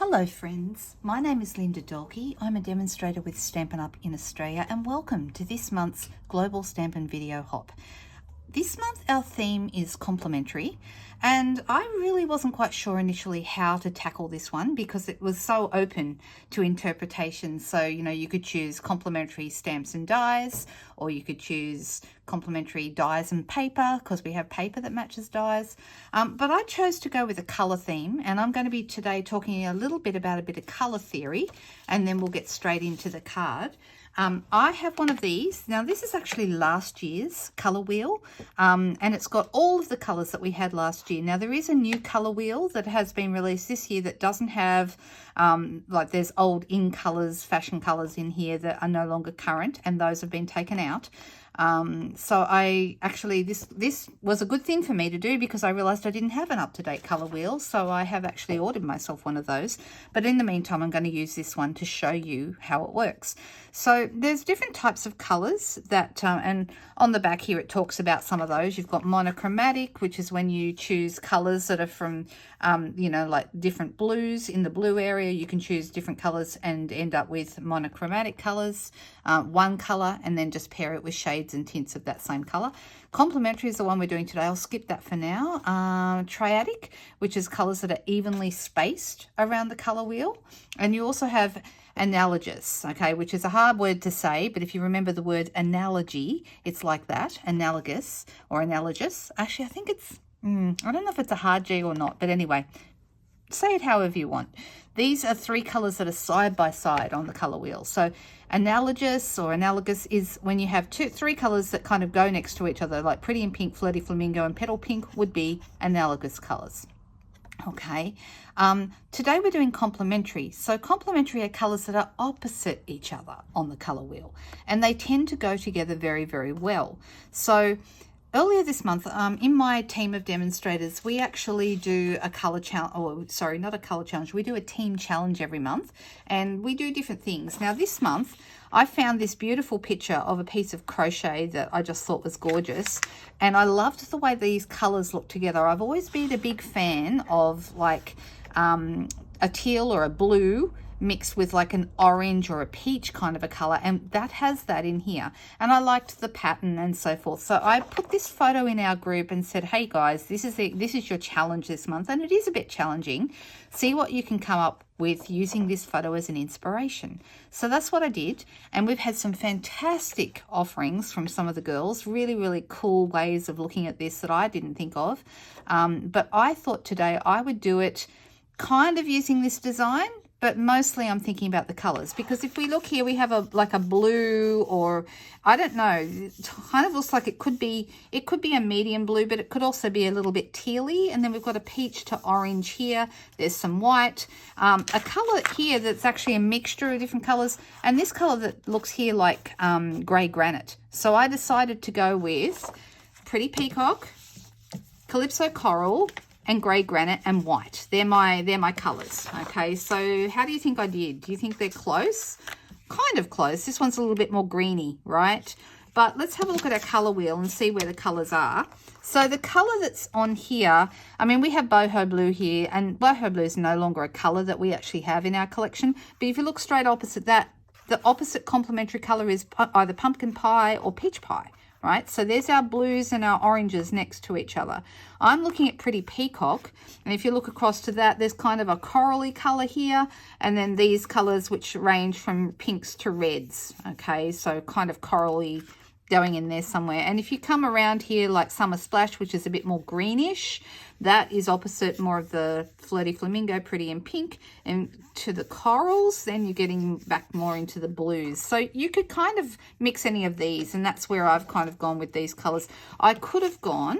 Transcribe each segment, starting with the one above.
Hello friends, my name is Linda Dalkey. I'm a demonstrator with Stampin' Up! In Australia and welcome to this month's Global Stampin' Video Hop. This month our theme is complementary, and I really wasn't quite sure initially how to tackle this one because it was so open to interpretation. So, you could choose complementary stamps and dies, or you could choose complementary dies and paper because we have paper that matches dies. But I chose to go with a color theme, and I'm going to be today talking a little bit about a bit of color theory, and then we'll get straight into the card. I have one of these. Now, this is actually last year's colour wheel, and it's got all of the colours that we had last year. Now, there is a new colour wheel that has been released this year that doesn't have, like there's old in colours, fashion colours in here that are no longer current, and those have been taken out. So I actually, this was a good thing for me to do because I realized I didn't have an up-to-date color wheel. So I have actually ordered myself one of those, but in the meantime, I'm going to use this one to show you how it works. So there's different types of colors that, and on the back here, it talks about some of those. You've got monochromatic, which is when you choose colors that are from, like different blues. In the blue area, you can choose different colors and end up with monochromatic colors, one color, and then just pair it with shades and tints of that same color. Complementary is the one we're doing today. I'll skip that for now. Triadic, which is colors that are evenly spaced around the color wheel. And you also have analogous, okay, which is a hard word to say, but if you remember the word analogy, it's like that, analogous or analogous. Actually, I think it's, I don't know if it's a hard G or not, but anyway, say it however you want. These are three colors that are side by side on the color wheel. So analogous or analogous is when you have three colors that kind of go next to each other, like Pretty in Pink, Flirty Flamingo, and Petal Pink would be analogous colors. Okay, today we're doing complementary. So complementary are colors that are opposite each other on the color wheel, and they tend to go together very, very well. So earlier this month, in my team of demonstrators, we actually do a color challenge, or sorry, not a color challenge. We do a team challenge every month, and we do different things. Now this month, I found this beautiful picture of a piece of crochet that I just thought was gorgeous, and I loved the way these colors look together. I've always been a big fan of like a teal or a blue mixed with like an orange or a peach kind of a color, and that has that in here, and I liked the pattern and so forth. So I put this photo in our group and said, hey guys, this is your challenge this month, and it is a bit challenging. See what you can come up with using this photo as an inspiration. So that's what I did, and we've had some fantastic offerings from some of the girls, really cool ways of looking at this that I didn't think of, but I thought today I would do it kind of using this design, but mostly I'm thinking about the colors, because if we look here, we have a blue, or I don't know, it kind of looks like it could be a medium blue, but it could also be a little bit tealy. And then we've got a peach to orange here. There's some white, a color here that's actually a mixture of different colors, and this color that looks here like gray granite. So I decided to go with Pretty Peacock, Calypso Coral, and grey granite and white. They're my colors. Okay, so how do you think I did? Do you think they're close? Kind of close. This one's a little bit more greeny, right? But let's have a look at our color wheel and see where the colors are. So the color that's on here, I mean, we have boho blue here, and boho blue is no longer a color that we actually have in our collection. But if you look straight opposite that, the opposite complementary color is either pumpkin pie or peach pie. Right, so there's our blues and our oranges next to each other. I'm looking at Pretty Peacock, and if you look across to that, there's kind of a corally color here, and then these colors which range from pinks to reds. Okay, so kind of corally going in there somewhere. And if you come around here, like Summer Splash, which is a bit more greenish, that is opposite more of the Flirty Flamingo, Pretty in Pink, and to the corals, then you're getting back more into the blues. So you could kind of mix any of these, and that's where I've kind of gone with these colors. I could have gone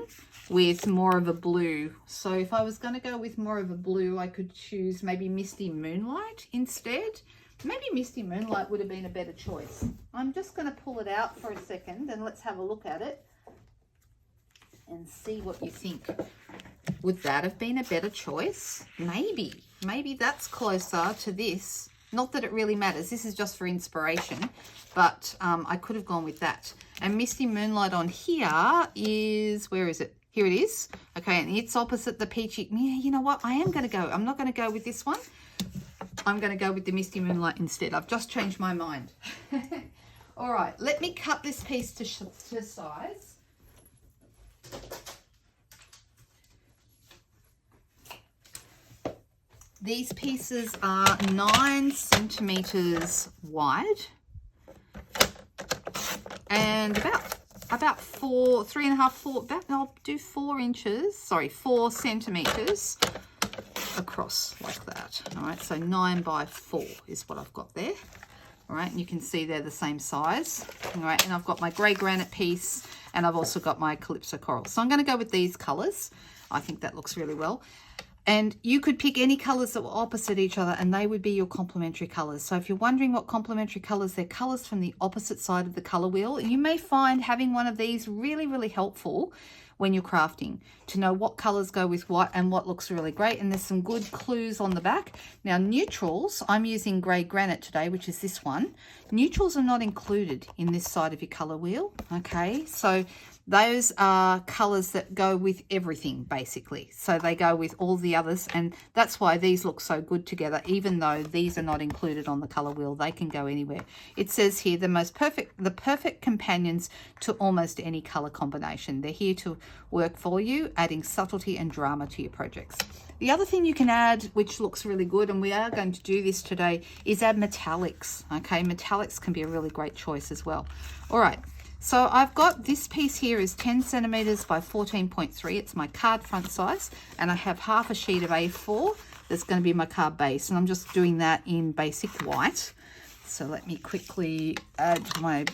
with more of a blue. So if I was going to go with more of a blue, I could choose maybe Misty Moonlight instead. Maybe Misty Moonlight would have been a better choice. I'm just going to pull it out for a second and let's have a look at it and see what you think. Would that have been a better choice? Maybe that's closer to this. Not that it really matters. This is just for inspiration, but I could have gone with that. And Misty Moonlight on here is, where is it? Here it is. Okay, and it's opposite the peachy. Yeah, you know what? I am going to go. I'm not going to go with this one. I'm going to go with the Misty Moonlight instead. I've just changed my mind. All right, let me cut this piece to size. These pieces are 9 centimeters wide and about 4 centimeters across like that. All right, so 9 by 4 is what I've got there. All right, and you can see they're the same size. All right, and I've got my grey granite piece and I've also got my Calypso coral. So I'm going to go with these colours. I think that looks really well. And you could pick any colours that were opposite each other and they would be your complementary colours. So if you're wondering what complementary colours, they're colours from the opposite side of the colour wheel. And you may find having one of these really, really helpful when you're crafting to know what colours go with what and what looks really great. And there's some good clues on the back. Now neutrals, I'm using grey granite today, which is this one. Neutrals are not included in this side of your colour wheel, okay? So those are colours that go with everything, basically. So they go with all the others, and that's why these look so good together, even though these are not included on the colour wheel. They can go anywhere. It says here, the perfect companions to almost any colour combination. They're here to work for you, adding subtlety and drama to your projects. The other thing you can add, which looks really good, and we are going to do this today, is add metallics, okay? Metallics can be a really great choice as well. All right. So I've got this piece here is 10 centimeters by 14.3. It's my card front size, and I have half a sheet of A4 that's going to be my card base, and I'm just doing that in basic white. So let me quickly add my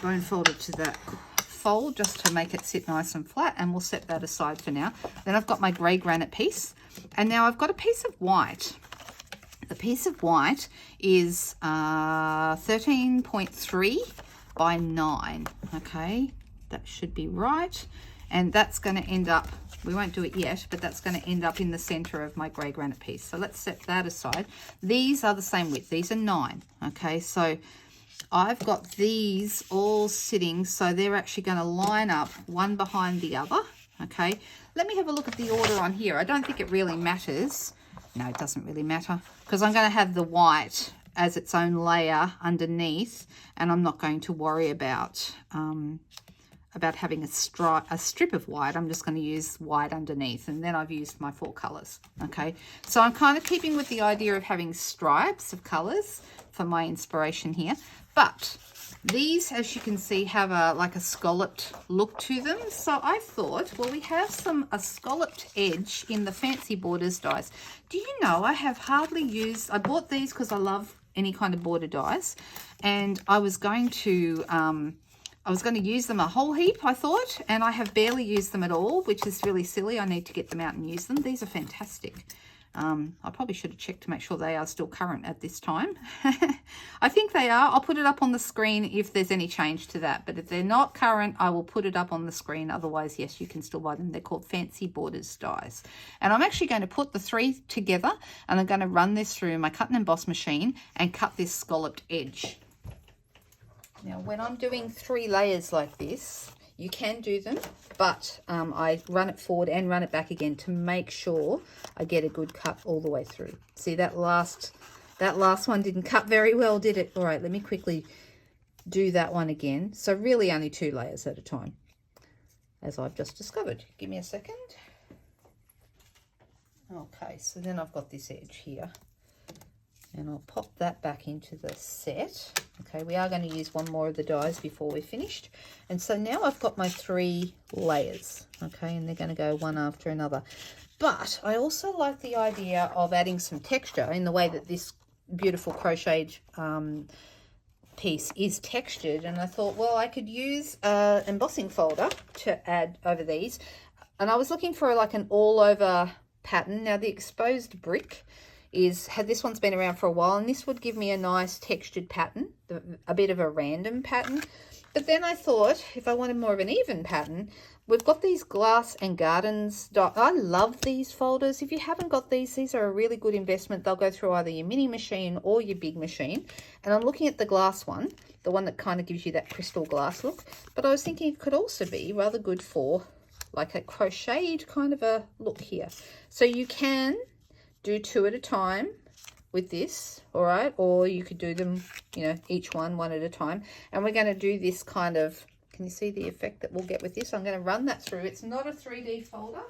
bone folder to that fold just to make it sit nice and flat, and we'll set that aside for now. Then I've got my grey granite piece, and now I've got a piece of white. The piece of white is 13.3 by 9, okay, that should be right, and that's going to end up, we won't do it yet, but that's going to end up in the center of my grey granite piece. So let's set that aside. These are the same width, these are 9, okay, so I've got these all sitting, so they're actually going to line up one behind the other, okay. Let me have a look at the order on here. I don't think it really matters. No, it doesn't really matter, because I'm going to have the white as its own layer underneath, and I'm not going to worry about having a strip of white. I'm just going to use white underneath, and then I've used my 4 colors. Okay, so I'm kind of keeping with the idea of having stripes of colors for my inspiration here, but these, as you can see, have like a scalloped look to them. So I thought, well, we have a scalloped edge in the Fancy Borders dies. Do you know I have hardly used, I bought these because I love any kind of border dies, and I was going to use them a whole heap, I thought, and I have barely used them at all, which is really silly. I need to get them out and use them. These are fantastic. I probably should have checked to make sure they are still current at this time. I think they are. I'll put it up on the screen if there's any change to that, but if they're not current, I will put it up on the screen. Otherwise, yes, you can still buy them. They're called Fancy Borders dies, and I'm actually going to put the 3 together, and I'm going to run this through my cut and emboss machine and cut this scalloped edge. Now, when I'm doing 3 layers like this, you can do them, but I run it forward and run it back again to make sure I get a good cut all the way through. See, that last one didn't cut very well, did it? All right, let me quickly do that one again. So really only 2 layers at a time, as I've just discovered. Give me a second. Okay, so then I've got this edge here, and I'll pop that back into the set. Okay, we are going to use one more of the dies before we're finished. And so now I've got my 3 layers, okay, and they're going to go one after another. But I also like the idea of adding some texture in the way that this beautiful crocheted piece is textured. And I thought, well, I could use an embossing folder to add over these. And I was looking for like an all-over pattern. Now, the exposed brick this one's been around for a while, and this would give me a nice textured pattern, a bit of a random pattern. But then I thought, if I wanted more of an even pattern, we've got these Glass and Gardens. I love these folders. If you haven't got these are a really good investment. They'll go through either your mini machine or your big machine. And I'm looking at the glass one, the one that kind of gives you that crystal glass look. But I was thinking it could also be rather good for like a crocheted kind of a look here. So you can do 2 at a time with this, all right? Or you could do them, you know, each one at a time. And we're going to do this kind of, can you see the effect that we'll get with this? I'm going to run that through. It's not a 3D folder,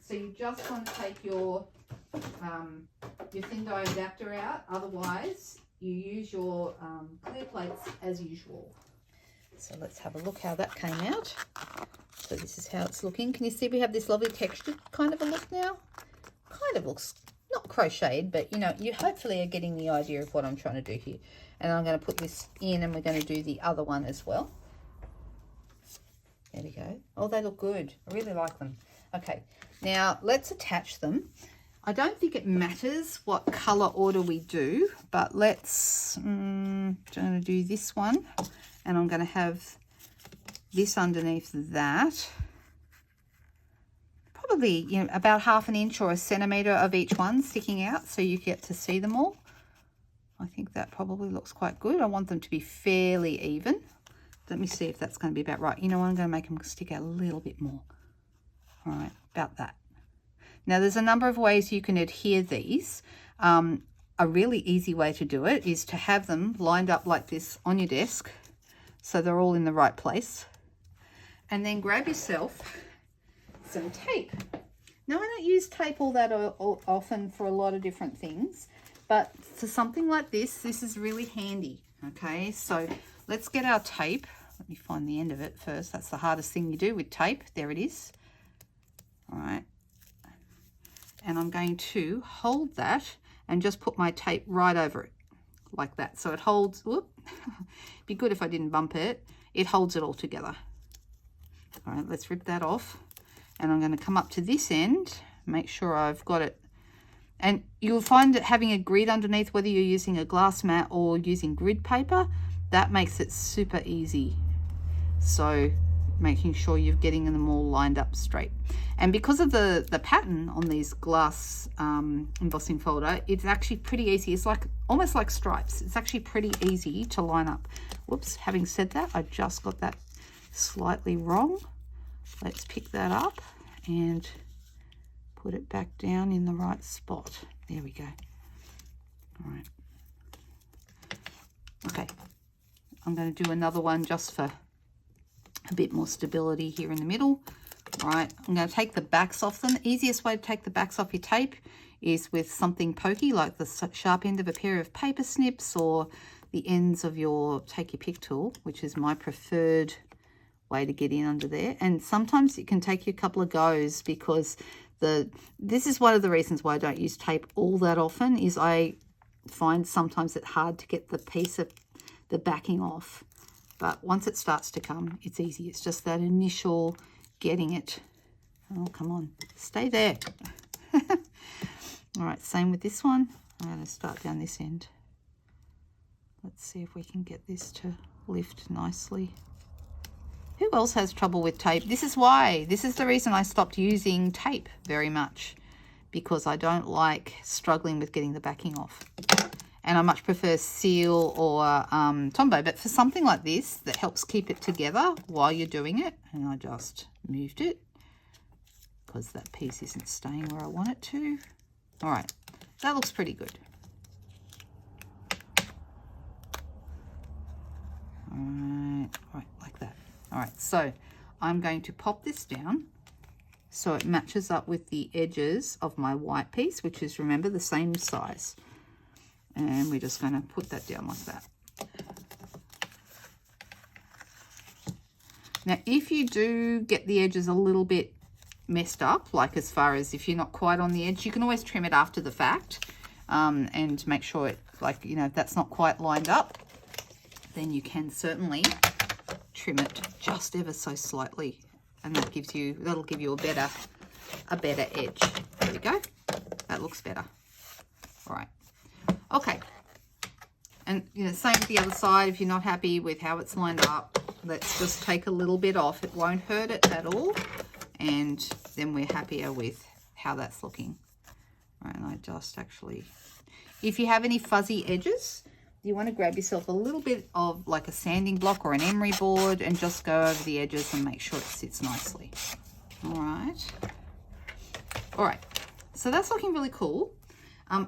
so you just want to take your thin die adapter out. Otherwise, you use your clear plates as usual. So let's have a look how that came out. So this is how it's looking. Can you see we have this lovely textured kind of a look now? Kind of looks not crocheted, but you know, you hopefully are getting the idea of what I'm trying to do here. And I'm going to put this in, and we're going to do the other one as well. There we go. Oh, they look good. I really like them. Okay, now let's attach them. I don't think it matters what color order we do, but let's, I'm going to do this one, and I'm going to have this underneath that. Probably, you know, about 1/2 inch or 1 centimeter of each one sticking out, so you get to see them all. I think that probably looks quite good. I want them to be fairly even. Let me see if that's going to be about right. You know, I'm going to make them stick out a little bit more. All right, about that. Now, there's a number of ways you can adhere these. A really easy way to do it is to have them lined up like this on your desk, so they're all in the right place. And then grab yourself some tape. Now, I don't use tape all that often for a lot of different things, but for something like this, this is really handy. Okay, so let's get our tape. Let me find the end of it first. That's the hardest thing you do with tape. There it is. All right. And I'm going to hold that and just put my tape right over it like that. So it holds, whoop, be good if I didn't bump it. It holds it all together. All right, let's rip that off. And I'm going to come up to this end, make sure I've got it. And you'll find that having a grid underneath, whether you're using a glass mat or using grid paper, that makes it super easy. So making sure you're getting them all lined up straight. And because of the pattern on these glass embossing folder, it's actually pretty easy. It's like almost like stripes. It's actually pretty easy to line up. Whoops, having said that, I just got that slightly wrong. Let's pick that up and put it back down in the right spot. There we go. All right. Okay, I'm going to do another one just for a bit more stability here in the middle. All right, I'm going to take the backs off them. The easiest way to take the backs off your tape is with something pokey, like the sharp end of a pair of paper snips or the ends of your take your pick tool, which is my preferred way to get in under there. And sometimes it can take you a couple of goes, because this is one of the reasons why I don't use tape all that often, is I find sometimes it's hard to get the piece of the backing off. But once it starts to come, it's easy. It's just that initial getting it. Oh, come on, stay there. All right, same with this one. I'm going to start down this end. Let's see if we can get this to lift nicely. Who else has trouble with tape? This is why. This is the reason I stopped using tape very much, because I don't like struggling with getting the backing off. And I much prefer seal or Tombow. But for something like this that helps keep it together while you're doing it, and I just moved it because that piece isn't staying where I want it to. All right, that looks pretty good. All right, like that. All right, so I'm going to pop this down so it matches up with the edges of my white piece, which is, remember, the same size. And we're just going to put that down like that. Now, if you do get the edges a little bit messed up, like as far as if you're not quite on the edge, you can always trim it after the fact and make sure it, like, you know, if that's not quite lined up, then you can certainly trim it just ever so slightly, and that'll give you a better edge. There we go. That looks better. All right. Okay. And, you know, same with the other side. If you're not happy with how it's lined up, let's just take a little bit off. It won't hurt it at all. And then we're happier with how that's looking. All right, and I just actually, if you have any fuzzy edges, you want to grab yourself a little bit of like a sanding block or an emery board and just go over the edges and make sure it sits nicely. All right. So that's looking really cool.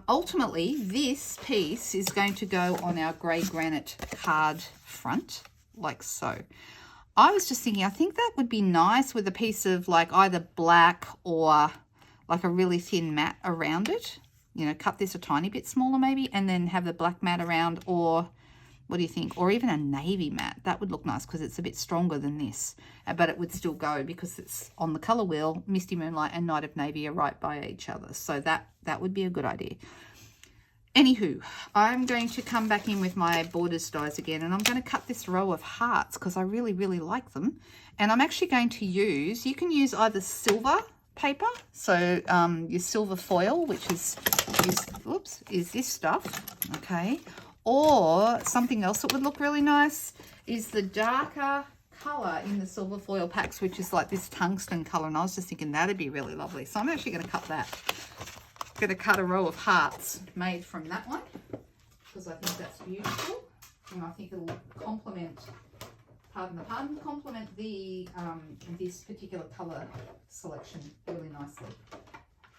Ultimately, this piece is going to go on our grey granite card front, like so. I was just thinking, I think that would be nice with a piece of like either black or like a really thin mat around it. You know, cut this a tiny bit smaller maybe, and then have the black mat around, or what do you think? Or even a navy mat. That would look nice because it's a bit stronger than this, but it would still go because it's on the colour wheel. Misty Moonlight and Night of Navy are right by each other. So that would be a good idea. Anywho, I'm going to come back in with my borders dies again, and I'm going to cut this row of hearts because I really, really like them. And I'm actually going to use, you can use either silver paper, so your silver foil, which is this stuff, okay, or something else that would look really nice is the darker color in the silver foil packs, which is like this tungsten color, and I was just thinking that'd be really lovely. So I'm actually going to cut that. Going to cut a row of hearts made from that one because I think that's beautiful, and I think it'll complement, pardon the pun, complement the this particular color selection really nicely.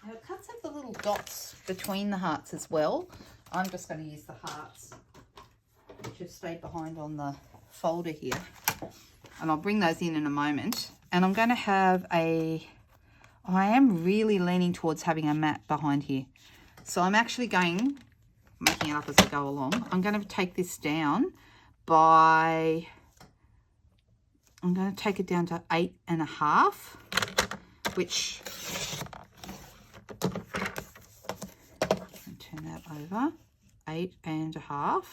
Now it cuts out the little dots between the hearts as well. I'm just going to use the hearts which have stayed behind on the folder here, and I'll bring those in a moment. And I'm going to have I am really leaning towards having a mat behind here. So I'm actually making it up as I go along. I'm going to take this down by, I'm going to take it down to 8.5, which, turn that over, 8.5.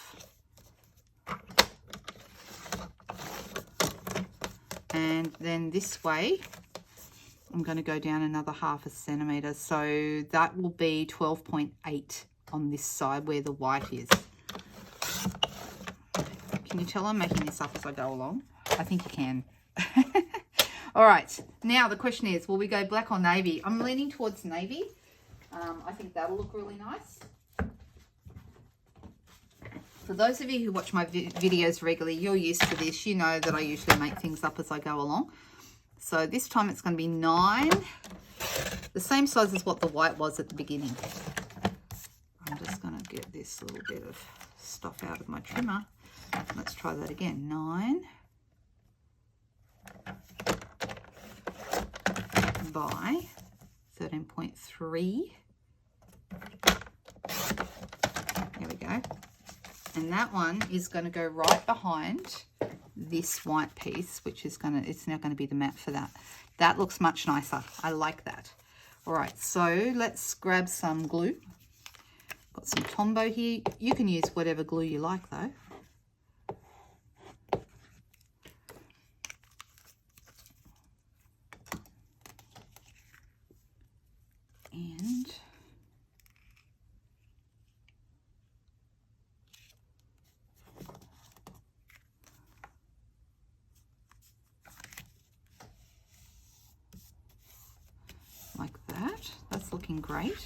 And then this way, I'm going to go down another 0.5 centimetre, so that will be 12.8 on this side where the white is. Can you tell I'm making this up as I go along? I think you can. All right, now the question is, will we go black or navy? I'm leaning towards navy. I think that'll look really nice. For those of you who watch my videos regularly, you're used to this. You know that I usually make things up as I go along. So this time it's going to be 9, the same size as what the white was at the beginning. I'm just going to get this little bit of stuff out of my trimmer. Let's try that again. 9 by 13.3. There we go. And that one is going to go right behind this white piece, which is it's now going to be the mat for that. That looks much nicer. I like that. All right, so let's grab some glue. Got some Tombow here. You can use whatever glue you like though. And like that. That's looking great.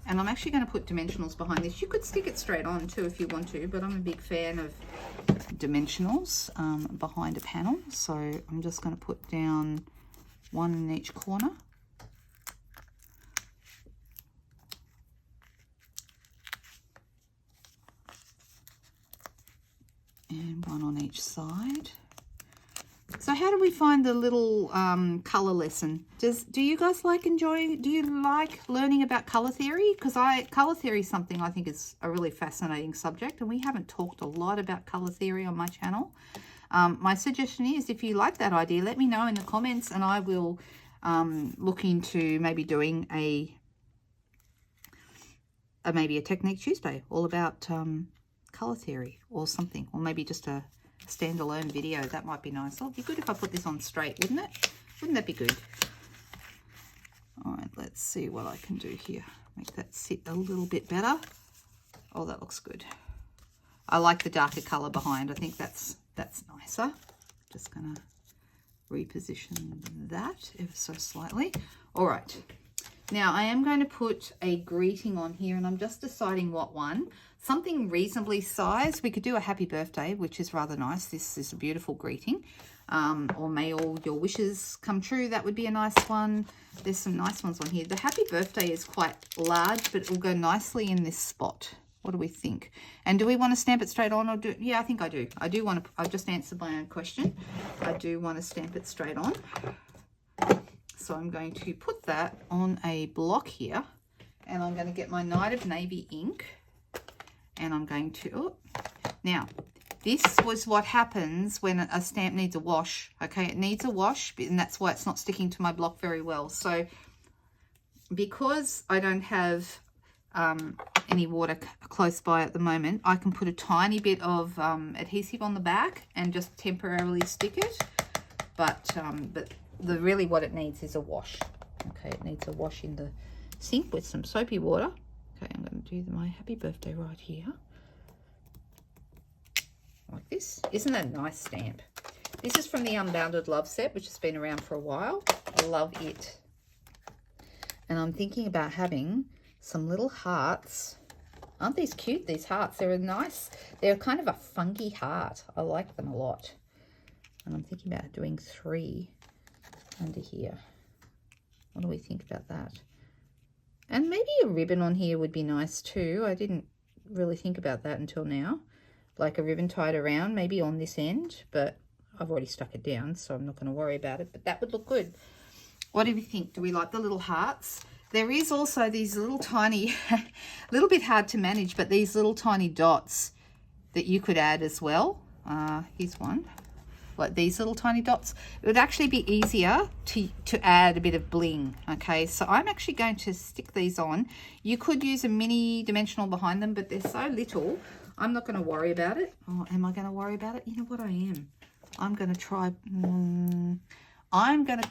And I'm actually going to put dimensionals behind this. You could stick it straight on too if you want to, but I'm a big fan of dimensionals behind a panel. So I'm just going to put down one in each corner. And one on each side. So how do we find the little colour lesson? Do you guys do you like learning about colour theory? Because colour theory is something I think is a really fascinating subject, and we haven't talked a lot about colour theory on my channel. My suggestion is, if you like that idea, let me know in the comments, and I will look into maybe doing maybe a Technique Tuesday all about colour theory or something, or maybe just a standalone video. That might be nice. Oh, it'd be good if I put this on straight, wouldn't it? Wouldn't that be good? All right, let's see what I can do here. Make that sit a little bit better. Oh, that looks good. I like the darker color behind. I think that's nicer. Just gonna reposition that ever so slightly. All right. Now I am going to put a greeting on here, and I'm just deciding what one. something reasonably sized. We could do a happy birthday, which is rather nice. This is a beautiful greeting. Or may all your wishes come true. That would be a nice one. There's some nice ones on here. The happy birthday is quite large, but it will go nicely in this spot. What do we think? And do we want to stamp it straight on or do? Yeah, I think I do. I do want to. I've just answered my own question. I do want to stamp it straight on. So I'm going to put that on a block here, and I'm going to get my Night of Navy ink, and I'm going to. Now, this was what happens when a stamp needs a wash. Okay, it needs a wash, and that's why it's not sticking to my block very well. So because I don't have any water close by at the moment, I can put a tiny bit of adhesive on the back and just temporarily stick it. But really what it needs is a wash. Okay, it needs a wash in the sink with some soapy water. Okay, I'm going to do my happy birthday right here. Like this. Isn't that a nice stamp? This is from the Unbounded Love set, which has been around for a while. I love it. And I'm thinking about having some little hearts. Aren't these cute, these hearts? They're nice. They're kind of a funky heart. I like them a lot. And I'm thinking about doing 3 under here. What do we think about that? And maybe a ribbon on here would be nice too. I didn't really think about that until now. Like a ribbon tied around, maybe on this end, but I've already stuck it down, so I'm not going to worry about it. But that would look good. What do we think? Do we like the little hearts? There is also these little tiny, a little bit hard to manage, but these little tiny dots that you could add as well. Here's one. Like these little tiny dots. It would actually be easier to add a bit of bling. Okay, so I'm actually going to stick these on. You could use a mini dimensional behind them, but they're so little, I'm not going to worry about it. Oh, am I going to worry about it? You know what, I am. I'm going to try, I'm going to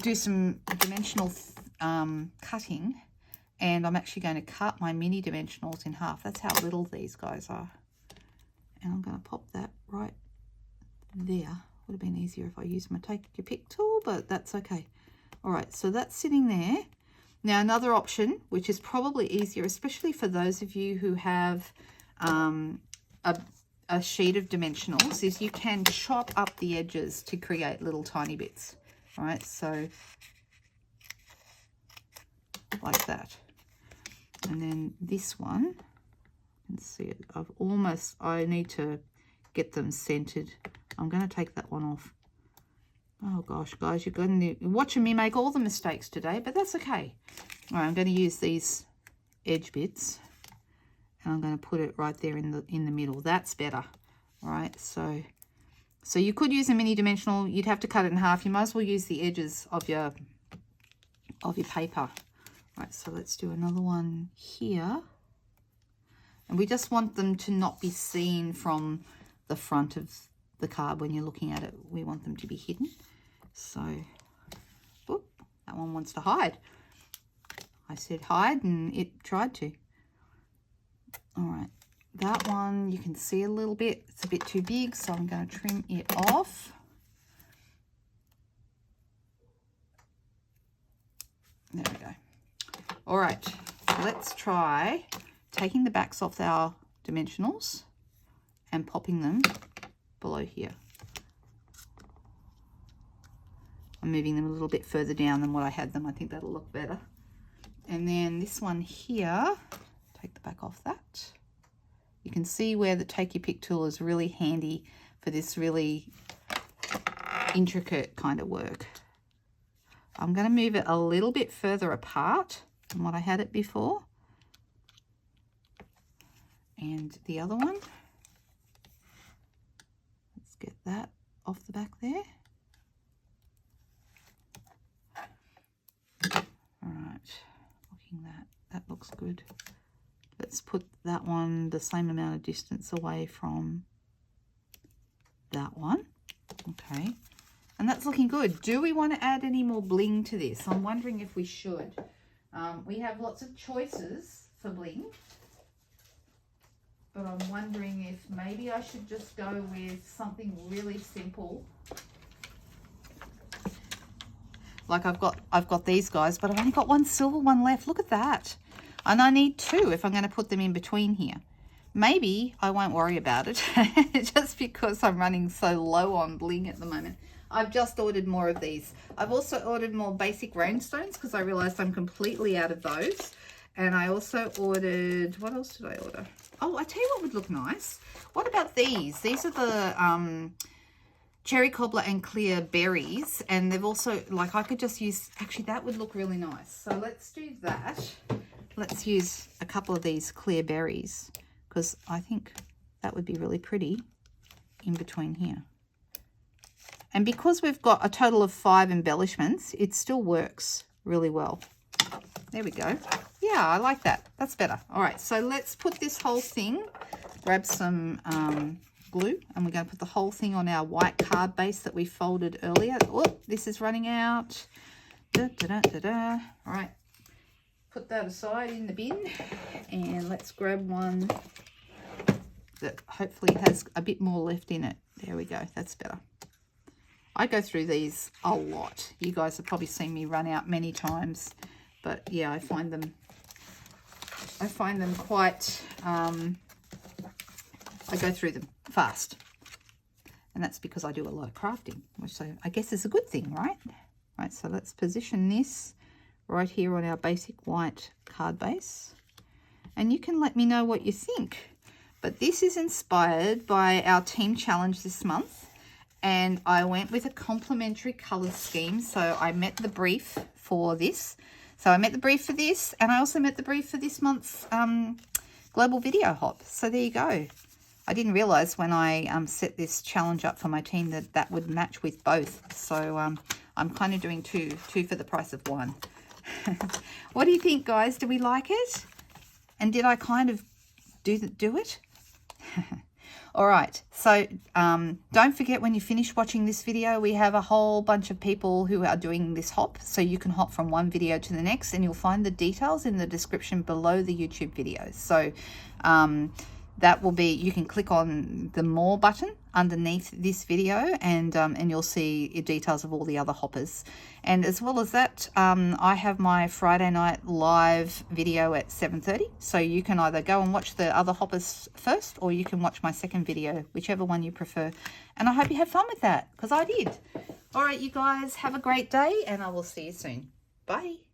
do some dimensional cutting, and I'm actually going to cut my mini dimensionals in half. That's how little these guys are. And I'm going to pop that right there. Would have been easier if I used my take your pick tool, but that's okay. All right, so that's sitting there. Now another option, which is probably easier, especially for those of you who have a sheet of dimensionals, is you can chop up the edges to create little tiny bits. All right, so like that. And then this one, you can see it. I need to get them centered. I'm going to take that one off. Oh gosh, guys, you're going to watching me make all the mistakes today, but that's okay. All right, I'm going to use these edge bits, and I'm going to put it right there in the middle. That's better. All right, so you could use a mini dimensional. You'd have to cut it in half. You might as well use the edges of your paper. All right, so let's do another one here. And we just want them to not be seen from the front of the card when you're looking at it. We want them to be hidden. So, whoop, that one wants to hide. I said hide and it tried to. All right, that one you can see a little bit. It's a bit too big, so I'm going to trim it off. There we go. All right, let's try taking the backs off our dimensionals and popping them below here. I'm moving them a little bit further down than what I had them. I think that'll look better. And then this one here, take the back off that. You can see where the take your pick tool is really handy for this really intricate kind of work. I'm going to move it a little bit further apart than what I had it before. And the other one, let's get that off the back there. All right, looking that looks good. Let's put that one the same amount of distance away from that one. Okay, and that's looking good. Do we want to add any more bling to this? I'm wondering if we should. We have lots of choices for bling, but I'm wondering if maybe I should just go with something really simple. Like I've got these guys, but I've only got one silver one left. Look at that. And I need 2 if I'm going to put them in between here. maybe I won't worry about it just because I'm running so low on bling at the moment. I've just ordered more of these. I've also ordered more basic rhinestones because I realized I'm completely out of those. And I also ordered, what else did I order? Oh, I tell you what would look nice. What about these? These are the cherry cobbler and clear berries. And they've also, like, I could just use, actually that would look really nice. So let's do that. Let's use a couple of these clear berries because I think that would be really pretty in between here. And because we've got a total of 5 embellishments, it still works really well. There we go. Yeah, I like that. That's better. All right, so let's put this whole thing, grab some glue, and we're going to put the whole thing on our white card base that we folded earlier. Oh, this is running out. Da, da, da, da, da. All right, put that aside in the bin, and let's grab one that hopefully has a bit more left in it. There we go. That's better. I go through these a lot. You guys have probably seen me run out many times, but yeah, I find them quite, I go through them fast. And that's because I do a lot of crafting, which I guess is a good thing, right? Right, so let's position this right here on our basic white card base. And you can let me know what you think. But this is inspired by our team challenge this month. And I went with a complementary colour scheme. So I met the brief for this. So I met the brief for this, and I also met the brief for this month's global video hop. So there you go. I didn't realise when I set this challenge up for my team that that would match with both. So I'm kind of doing two for the price of one. What do you think, guys? Do we like it? And did I kind of do it? All right, so don't forget when you finish watching this video, we have a whole bunch of people who are doing this hop, so you can hop from one video to the next, and you'll find the details in the description below the YouTube videos. So that will be, you can click on the more button underneath this video, and you'll see details of all the other hoppers. And as well as that, I have my Friday night live video at 7:30, so you can either go and watch the other hoppers first, or you can watch my second video, whichever one you prefer. And I hope you have fun with that, because I did. All right, you guys, have a great day, and I will see you soon. Bye.